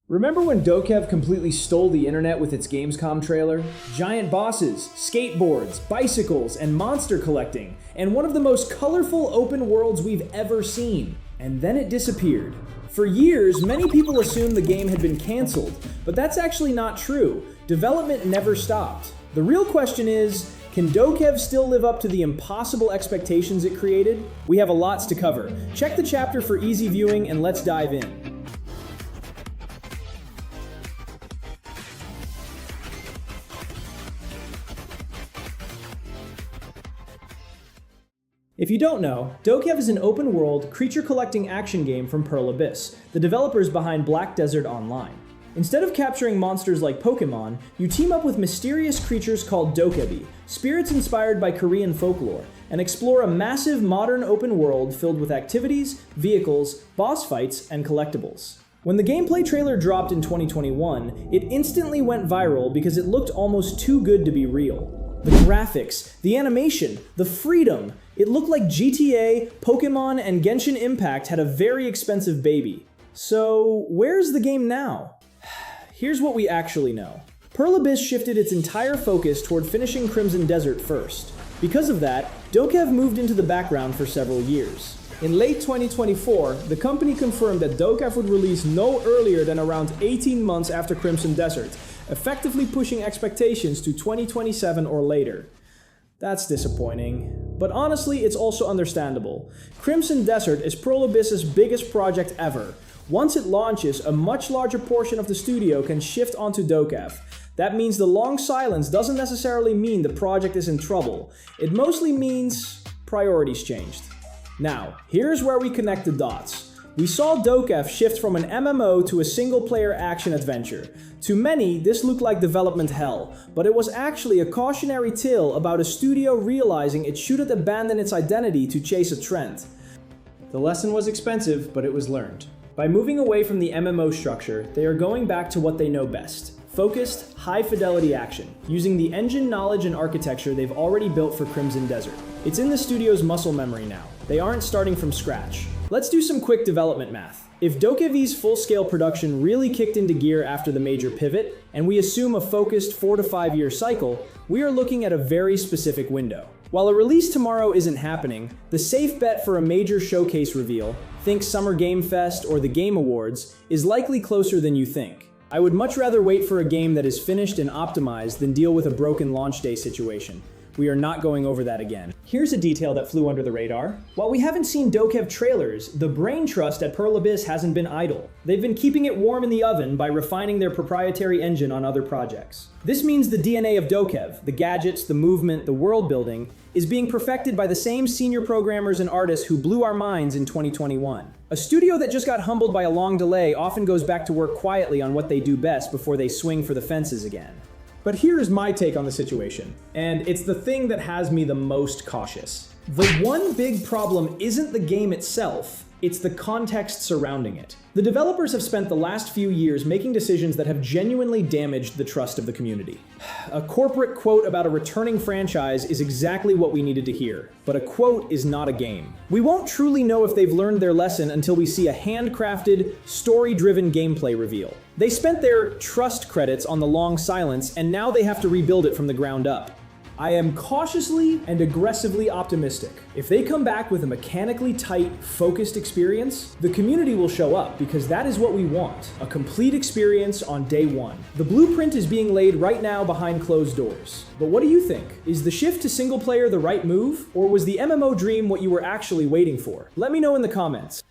Remember when DokeV completely stole the internet with its Gamescom trailer? Giant bosses, skateboards, bicycles, and monster collecting, and one of the most colorful open worlds we've ever seen. And then it disappeared. For years, many people assumed the game had been canceled, but that's actually not true. Development never stopped. The real question is, can DokeV still live up to the impossible expectations it created? We have a lot to cover. Check the chapter for easy viewing and let's dive in. If you don't know, DokeV is an open-world, creature-collecting action game from Pearl Abyss, the developers behind Black Desert Online. Instead of capturing monsters like Pokemon, you team up with mysterious creatures called DokeV, spirits inspired by Korean folklore, and explore a massive modern open world filled with activities, vehicles, boss fights, and collectibles. When the gameplay trailer dropped in 2021, it instantly went viral because it looked almost too good to be real. The graphics, the animation, the freedom. It looked like GTA, Pokemon, and Genshin Impact had a very expensive baby. So, where's the game now? Here's what we actually know. Pearl Abyss shifted its entire focus toward finishing Crimson Desert first. Because of that, DokeV moved into the background for several years. In late 2024, the company confirmed that DokeV would release no earlier than around 18 months after Crimson Desert, effectively pushing expectations to 2027 or later. That's disappointing. But honestly, it's also understandable. Crimson Desert is Pearl Abyss's biggest project ever. Once it launches, a much larger portion of the studio can shift onto DokeV. That means the long silence doesn't necessarily mean the project is in trouble. It mostly means priorities changed. Now, here's where we connect the dots. We saw DokeV shift from an MMO to a single-player action-adventure. To many, this looked like development hell, but it was actually a cautionary tale about a studio realizing it shouldn't abandon its identity to chase a trend. The lesson was expensive, but it was learned. By moving away from the MMO structure, they are going back to what they know best. Focused, high-fidelity action, using the engine knowledge and architecture they've already built for Crimson Desert. It's in the studio's muscle memory now. They aren't starting from scratch. Let's do some quick development math. If DokeV's full-scale production really kicked into gear after the major pivot, and we assume a focused 4 to 5 year cycle, we are looking at a very specific window. While a release tomorrow isn't happening, the safe bet for a major showcase reveal, think Summer Game Fest or the Game Awards, is likely closer than you think. I would much rather wait for a game that is finished and optimized than deal with a broken launch day situation. We are not going over that again. Here's a detail that flew under the radar. While we haven't seen DokeV trailers, the brain trust at Pearl Abyss hasn't been idle. They've been keeping it warm in the oven by refining their proprietary engine on other projects. This means the DNA of DokeV, the gadgets, the movement, the world building, is being perfected by the same senior programmers and artists who blew our minds in 2021. A studio that just got humbled by a long delay often goes back to work quietly on what they do best before they swing for the fences again. But here's my take on the situation, and it's the thing that has me the most cautious. The one big problem isn't the game itself, it's the context surrounding it. The developers have spent the last few years making decisions that have genuinely damaged the trust of the community. A corporate quote about a returning franchise is exactly what we needed to hear, but a quote is not a game. We won't truly know if they've learned their lesson until we see a handcrafted, story-driven gameplay reveal. They spent their trust credits on the long silence, and now they have to rebuild it from the ground up. I am cautiously and aggressively optimistic. If they come back with a mechanically tight, focused experience, the community will show up because that is what we want, a complete experience on day one. The blueprint is being laid right now behind closed doors. But what do you think? Is the shift to single player the right move, or was the MMO dream what you were actually waiting for? Let me know in the comments.